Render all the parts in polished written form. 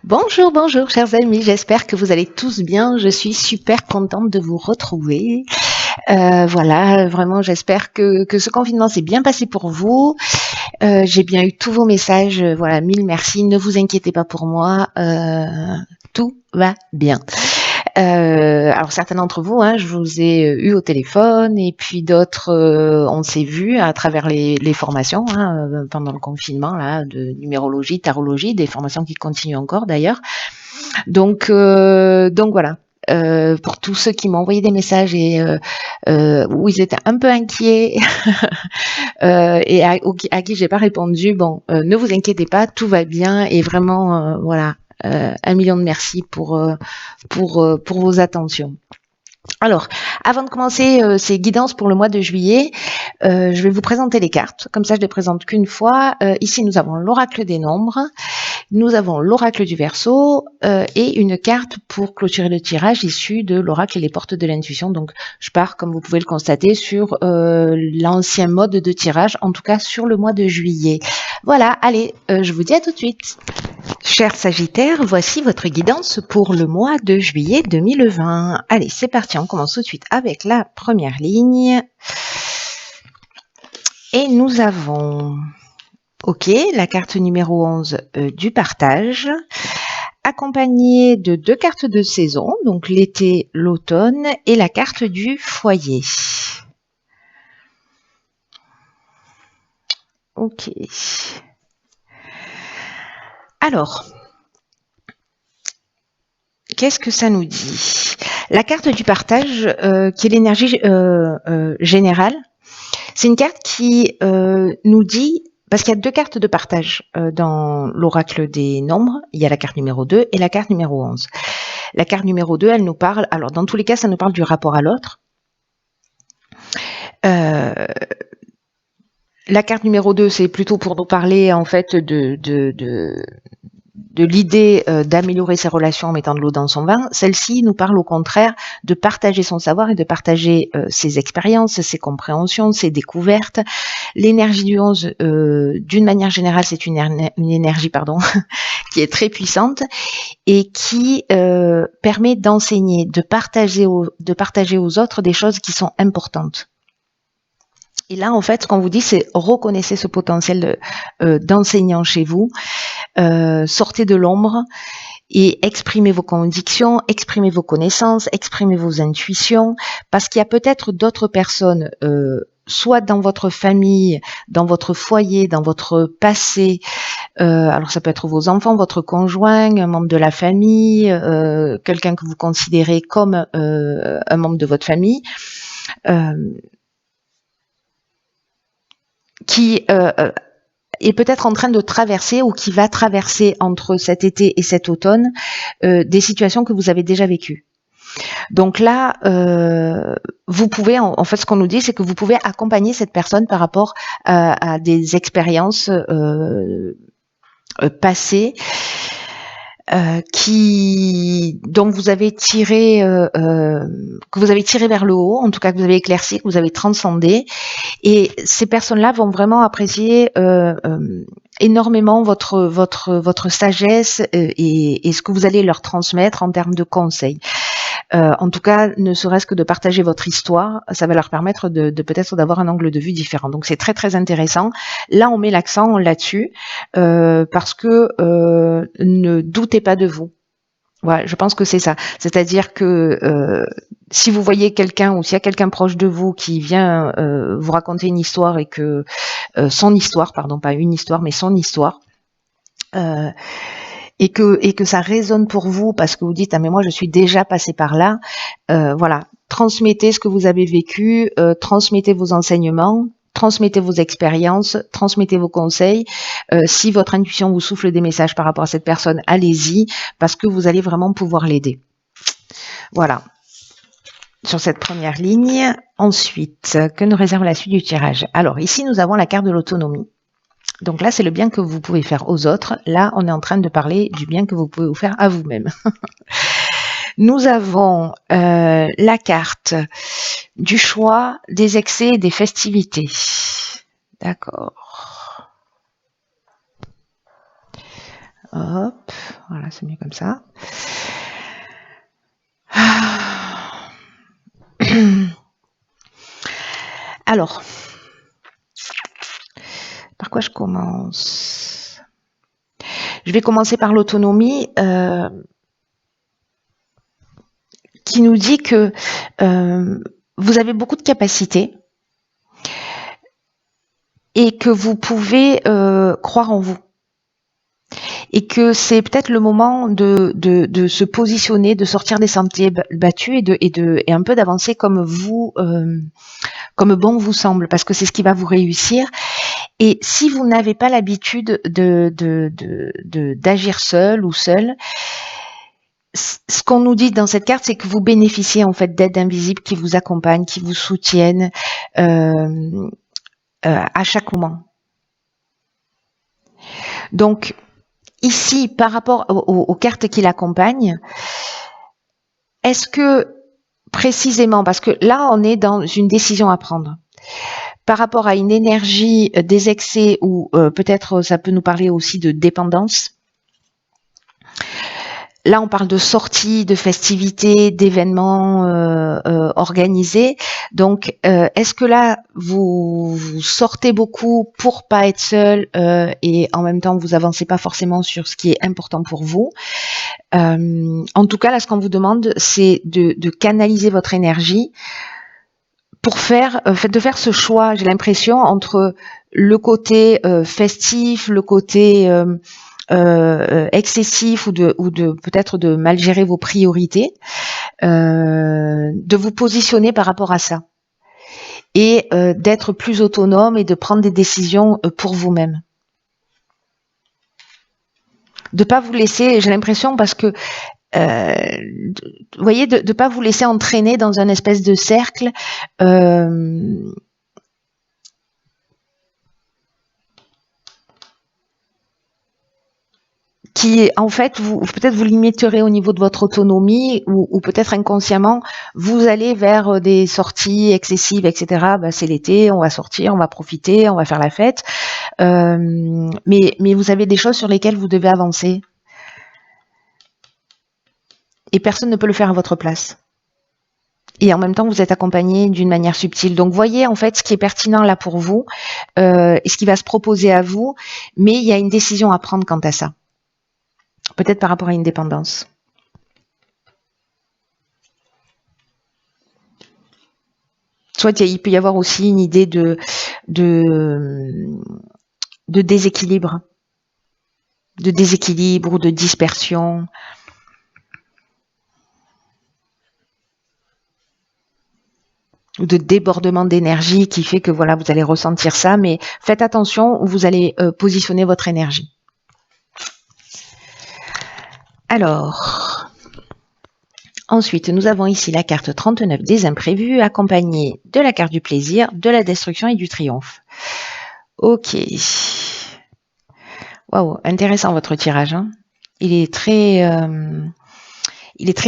Bonjour, bonjour, chers amis. J'espère que vous allez tous bien. Je suis super contente de vous retrouver. Voilà, vraiment, j'espère que ce confinement s'est bien passé pour vous. J'ai bien eu tous vos messages. Voilà, mille merci. Ne vous inquiétez pas pour moi. Tout va bien. Alors certains d'entre vous, je vous ai eu au téléphone et puis d'autres, on s'est vu à travers les formations pendant le confinement là, de numérologie, tarologie, des formations qui continuent encore d'ailleurs. Donc voilà. Pour tous ceux qui m'ont envoyé des messages et où ils étaient un peu inquiets et à qui j'ai pas répondu, bon, ne vous inquiétez pas, tout va bien et vraiment voilà, 1 million de merci pour vos attentions. Alors, avant de commencer ces guidances pour le mois de juillet, je vais vous présenter les cartes. Comme ça, je les présente qu'une fois. Ici, nous avons l'oracle des nombres, nous avons l'oracle du Verseau et une carte pour clôturer le tirage issue de l'oracle et les portes de l'intuition. Donc, je pars, comme vous pouvez le constater, sur l'ancien mode de tirage, en tout cas sur le mois de juillet. Voilà, allez, je vous dis à tout de suite. Chers Sagittaires, voici votre guidance pour le mois de juillet 2020. Allez, c'est parti, on commence tout de suite avec la première ligne. Et nous avons, ok, la carte numéro 11 du partage, accompagnée de 2 cartes de saison, donc l'été, l'automne, et la carte du foyer. Ok. Alors, qu'est-ce que ça nous dit? La carte du partage, qui est l'énergie générale, c'est une carte qui nous dit, parce qu'il y a 2 cartes de partage dans l'oracle des nombres, il y a la carte numéro 2 et la carte numéro 11. La carte numéro 2, elle nous parle, alors dans tous les cas, ça nous parle du rapport à l'autre. La carte numéro 2, c'est plutôt pour nous parler en fait de l'idée d'améliorer ses relations en mettant de l'eau dans son vin. Celle-ci nous parle au contraire de partager son savoir et de partager ses expériences, ses compréhensions, ses découvertes. L'énergie du 11, d'une manière générale, c'est une énergie qui est très puissante et qui permet d'enseigner, de partager aux autres des choses qui sont importantes. Et là, en fait, ce qu'on vous dit, c'est reconnaissez ce potentiel d'enseignant chez vous, sortez de l'ombre et exprimez vos convictions, exprimez vos connaissances, exprimez vos intuitions, parce qu'il y a peut-être d'autres personnes, soit dans votre famille, dans votre foyer, dans votre passé, alors ça peut être vos enfants, votre conjoint, un membre de la famille, quelqu'un que vous considérez comme un membre de votre famille, qui est peut-être en train de traverser ou qui va traverser entre cet été et cet automne des situations que vous avez déjà vécues. Donc là, vous pouvez, en fait, ce qu'on nous dit, c'est que vous pouvez accompagner cette personne par rapport à des expériences passées dont vous avez tiré, que vous avez tiré vers le haut, en tout cas que vous avez éclairci, que vous avez transcendé. Et ces personnes-là vont vraiment apprécier énormément votre sagesse et ce que vous allez leur transmettre en termes de conseils. En tout cas, ne serait-ce que de partager votre histoire, ça va leur permettre de peut-être d'avoir un angle de vue différent. Donc c'est très très intéressant. Là, on met l'accent là-dessus parce que ne doutez pas de vous. Ouais, je pense que c'est ça. C'est-à-dire que si vous voyez quelqu'un ou s'il y a quelqu'un proche de vous qui vient vous raconter une histoire et que son histoire, pardon, pas une histoire, mais son histoire, et que ça résonne pour vous parce que vous dites ah mais moi je suis déjà passé par là, voilà, transmettez ce que vous avez vécu, transmettez vos enseignements, transmettez vos expériences, transmettez vos conseils. Si votre intuition vous souffle des messages par rapport à cette personne, allez-y parce que vous allez vraiment pouvoir l'aider. Voilà. Sur cette première ligne. Ensuite, que nous réserve la suite du tirage? Alors ici nous avons la carte de l'autonomie. Donc là, c'est le bien que vous pouvez faire aux autres. Là, on est en train de parler du bien que vous pouvez vous faire à vous-même. Nous avons la carte du choix, des excès et des festivités. D'accord. Hop, Voilà, c'est mieux comme ça. Alors, par quoi je commence? Je vais commencer par l'autonomie qui nous dit que vous avez beaucoup de capacités et que vous pouvez croire en vous. Et que c'est peut-être le moment de se positionner, de sortir des sentiers battus et un peu d'avancer comme bon vous semble, parce que c'est ce qui va vous réussir. Et si vous n'avez pas l'habitude d'agir seul ou seul, ce qu'on nous dit dans cette carte, c'est que vous bénéficiez en fait d'aides invisibles qui vous accompagnent, qui vous soutiennent à chaque moment. Donc ici, par rapport aux cartes qui l'accompagnent, est-ce que précisément, parce que là, on est dans une décision à prendre, par rapport à une énergie des excès ou peut-être ça peut nous parler aussi de dépendance. Là, on parle de sorties, de festivités, d'événements organisés. Donc, est-ce que là, vous sortez beaucoup pour pas être seul et en même temps, vous avancez pas forcément sur ce qui est important pour vous? En tout cas, là, ce qu'on vous demande, c'est de canaliser votre énergie pour faire ce choix, j'ai l'impression, entre le côté festif, le côté excessif ou de peut-être de mal gérer vos priorités, de vous positionner par rapport à ça et d'être plus autonome et de prendre des décisions pour vous-même. De pas vous laisser, j'ai l'impression, parce que vous voyez, de pas vous laisser entraîner dans un espèce de cercle qui, en fait, peut-être vous limiterez au niveau de votre autonomie ou peut-être inconsciemment, vous allez vers des sorties excessives, etc. Ben, c'est l'été, on va sortir, on va profiter, on va faire la fête. Mais vous avez des choses sur lesquelles vous devez avancer. Et personne ne peut le faire à votre place. Et en même temps, vous êtes accompagné d'une manière subtile. Donc, voyez en fait ce qui est pertinent là pour vous et ce qui va se proposer à vous. Mais il y a une décision à prendre quant à ça. Peut-être par rapport à une dépendance. Soit il peut y avoir aussi une idée de déséquilibre. De déséquilibre ou de dispersion. Ou de débordement d'énergie qui fait que voilà, vous allez ressentir ça, mais faites attention où vous allez positionner votre énergie. Alors, ensuite, nous avons ici la carte 39 des imprévus, accompagnée de la carte du plaisir, de la destruction et du triomphe. Ok. Waouh, intéressant votre tirage. Hein. Il est très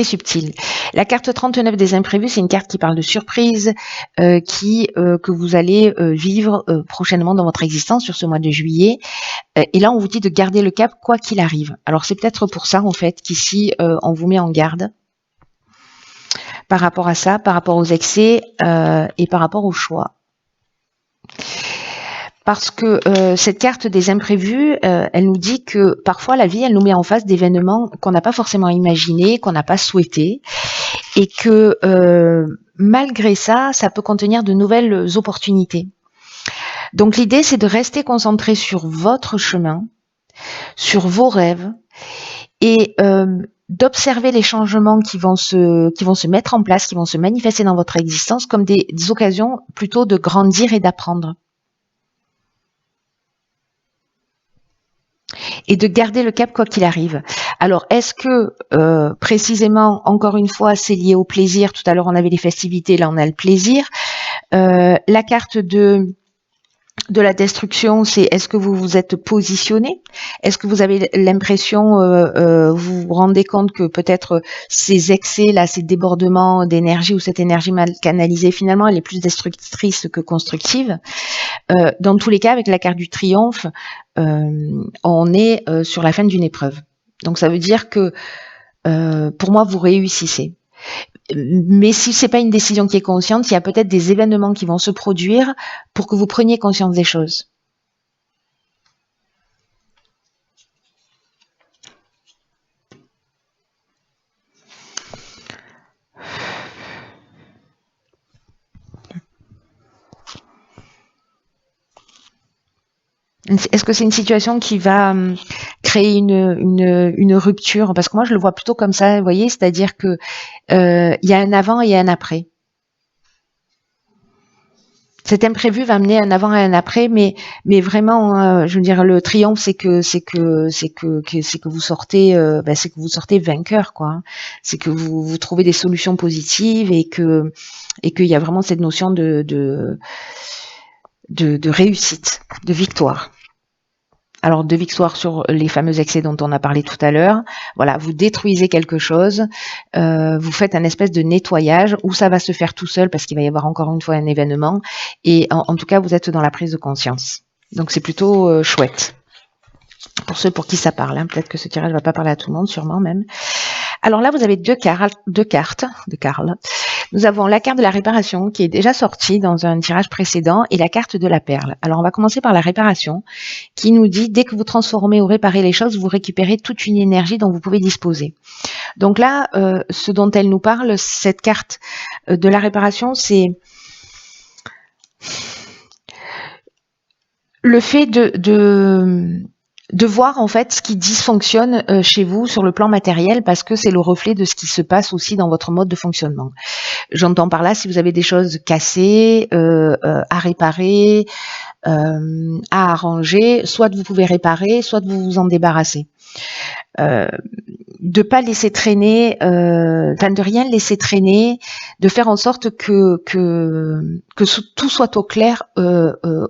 subtil. La carte 39 des imprévus, c'est une carte qui parle de surprise que vous allez vivre prochainement dans votre existence sur ce mois de juillet. Et là, on vous dit de garder le cap quoi qu'il arrive. Alors, c'est peut-être pour ça, en fait, qu'ici, on vous met en garde par rapport à ça, par rapport aux excès et par rapport au choix. Parce que cette carte des imprévus, elle nous dit que parfois la vie, elle nous met en face d'événements qu'on n'a pas forcément imaginés, qu'on n'a pas souhaités, et que malgré ça, ça peut contenir de nouvelles opportunités. Donc l'idée, c'est de rester concentré sur votre chemin, sur vos rêves, et d'observer les changements qui vont se mettre en place, qui vont se manifester dans votre existence comme des occasions plutôt de grandir et d'apprendre. Et de garder le cap quoi qu'il arrive. Alors, est-ce que précisément, encore une fois, c'est lié au plaisir? Tout à l'heure, on avait les festivités, là, on a le plaisir. La carte de la destruction, c'est est-ce que vous vous êtes positionné? Est-ce que vous avez l'impression, vous vous rendez compte que peut-être ces excès, là, ces débordements d'énergie ou cette énergie mal canalisée, finalement, elle est plus destructrice que constructive? Dans tous les cas, avec la carte du triomphe, on est sur la fin d'une épreuve. Donc ça veut dire que pour moi, vous réussissez. Mais si c'est pas une décision qui est consciente, il y a peut-être des événements qui vont se produire pour que vous preniez conscience des choses. Est-ce que c'est une situation qui va créer une rupture? Parce que moi, je le vois plutôt comme ça, vous voyez, c'est-à-dire que il y a un avant et un après. Cet imprévu va amener un avant et un après, mais vraiment, je veux dire, le triomphe, c'est que vous sortez, c'est que vous sortez vainqueur, quoi. Hein. C'est que vous trouvez des solutions positives et qu'il y a vraiment cette notion de réussite, de victoire. Alors, de victoire sur les fameux excès dont on a parlé tout à l'heure. Voilà, vous détruisez quelque chose, vous faites un espèce de nettoyage où ça va se faire tout seul parce qu'il va y avoir encore une fois un événement. Et en tout cas, vous êtes dans la prise de conscience. Donc, c'est plutôt chouette. Pour ceux pour qui ça parle. Hein. Peut-être que ce tirage ne va pas parler à tout le monde, sûrement même. Alors là, vous avez deux cartes de Karl. Nous avons la carte de la réparation qui est déjà sortie dans un tirage précédent et la carte de la perle. Alors on va commencer par la réparation qui nous dit dès que vous transformez ou réparez les choses, vous récupérez toute une énergie dont vous pouvez disposer. Donc là, ce dont elle nous parle, cette carte de la réparation, c'est le fait de voir en fait ce qui dysfonctionne chez vous sur le plan matériel parce que c'est le reflet de ce qui se passe aussi dans votre mode de fonctionnement. J'entends par là si vous avez des choses cassées, à réparer, à arranger, soit vous pouvez réparer, soit vous vous en débarrassez. De pas laisser traîner, de rien laisser traîner, de faire en sorte que tout soit au clair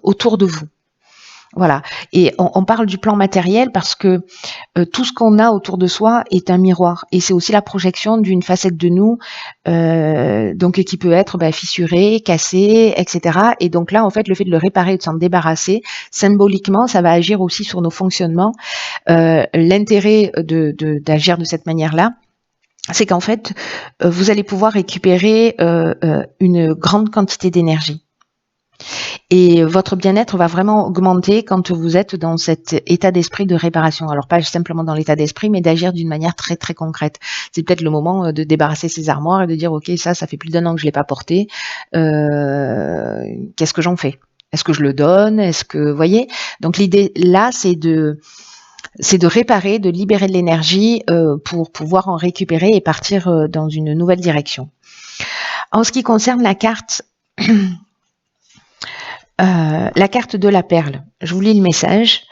autour de vous. Voilà. Et on parle du plan matériel parce que tout ce qu'on a autour de soi est un miroir. Et c'est aussi la projection d'une facette de nous, donc qui peut être fissurée, cassée, etc. Et donc là, en fait, le fait de le réparer, de s'en débarrasser, symboliquement, ça va agir aussi sur nos fonctionnements. L'intérêt d'agir de cette manière-là, c'est qu'en fait, vous allez pouvoir récupérer une grande quantité d'énergie. Et votre bien-être va vraiment augmenter quand vous êtes dans cet état d'esprit de réparation. Alors pas simplement dans l'état d'esprit, mais d'agir d'une manière très très concrète. C'est peut-être le moment de débarrasser ses armoires et de dire ok, ça fait plus d'1 an que je l'ai pas porté. Qu'est-ce que j'en fais? Est-ce que je le donne? Est-ce que, vous voyez? Donc l'idée là, c'est de réparer, de libérer de l'énergie pour pouvoir en récupérer et partir dans une nouvelle direction. En ce qui concerne la carte de la perle, je vous lis le message,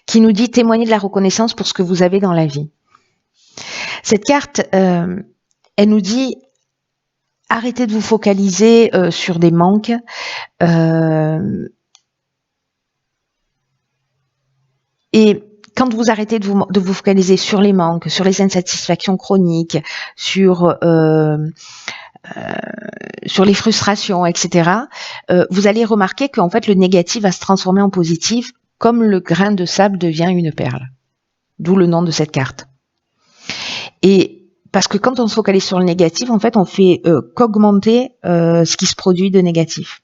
qui nous dit témoigner de la reconnaissance pour ce que vous avez dans la vie. Cette carte, elle nous dit arrêtez de vous focaliser sur des manques. Et quand vous arrêtez de vous focaliser sur les manques, sur les insatisfactions chroniques, sur les frustrations, etc., vous allez remarquer qu'en fait, le négatif va se transformer en positif, comme le grain de sable devient une perle. D'où le nom de cette carte. Et parce que quand on se focalise sur le négatif, en fait, on fait qu'augmenter ce qui se produit de négatif.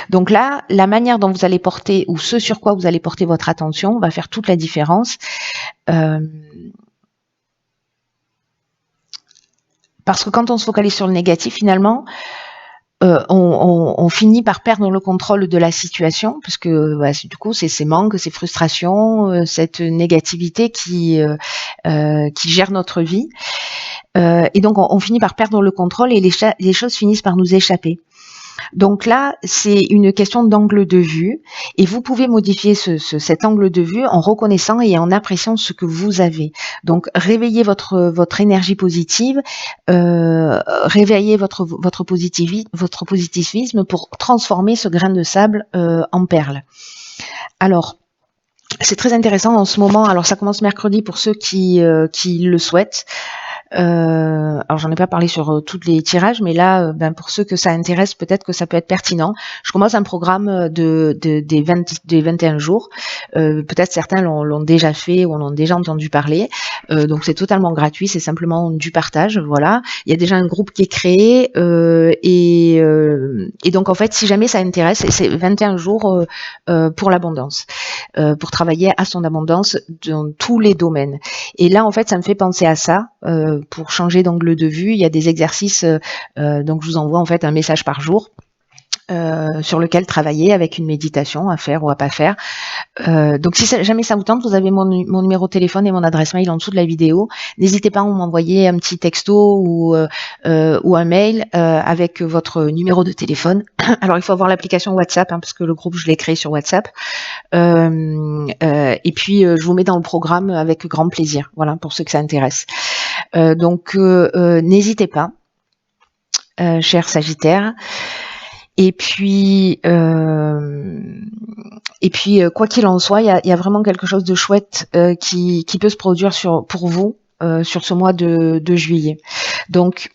Donc là, la manière dont vous allez porter, ou ce sur quoi vous allez porter votre attention, va faire toute la différence. Parce que quand on se focalise sur le négatif, finalement, on finit par perdre le contrôle de la situation, puisque du coup, c'est ces manques, ces frustrations, cette négativité qui gère notre vie. Et donc, on finit par perdre le contrôle et les choses finissent par nous échapper. Donc là, c'est une question d'angle de vue et vous pouvez modifier cet angle de vue en reconnaissant et en appréciant ce que vous avez. Donc, réveillez votre énergie positive, réveillez votre positivisme pour transformer ce grain de sable en perle. Alors, c'est très intéressant en ce moment. Alors, ça commence mercredi pour ceux qui le souhaitent. Alors j'en ai pas parlé sur tous les tirages, mais là, pour ceux que ça intéresse, peut-être que ça peut être pertinent. Je commence un programme des 21 jours. Peut-être certains l'ont déjà fait ou en ont déjà entendu parler. Donc c'est totalement gratuit, c'est simplement du partage. Voilà. Il y a déjà un groupe qui est créé et donc en fait, si jamais ça intéresse, c'est 21 jours pour l'abondance, pour travailler à son abondance dans tous les domaines. Et là, en fait, ça me fait penser à ça. Pour changer d'angle de vue, il y a des exercices. Donc, je vous envoie en fait un message par jour. Sur lequel travailler avec une méditation à faire ou à pas faire. Donc si jamais ça vous tente, vous avez mon numéro de téléphone et mon adresse mail en dessous de la vidéo. N'hésitez pas à m'envoyer un petit texto ou un mail avec votre numéro de téléphone. Alors il faut avoir l'application WhatsApp parce que le groupe je l'ai créé sur WhatsApp. Et puis je vous mets dans le programme avec grand plaisir. Voilà, pour ceux que ça intéresse. Donc n'hésitez pas, cher Sagittaire. Et puis quoi qu'il en soit, il y a vraiment quelque chose de chouette qui peut se produire pour vous sur ce mois de juillet. Donc,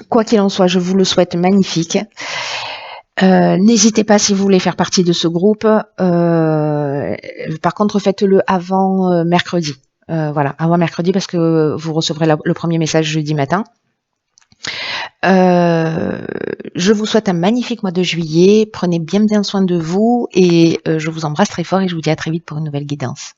quoi qu'il en soit, je vous le souhaite magnifique. N'hésitez pas si vous voulez faire partie de ce groupe. Par contre, faites-le avant mercredi. Voilà, avant mercredi parce que vous recevrez le premier message jeudi matin. Je vous souhaite un magnifique mois de juillet. Prenez bien soin de vous et je vous embrasse très fort et je vous dis à très vite pour une nouvelle guidance.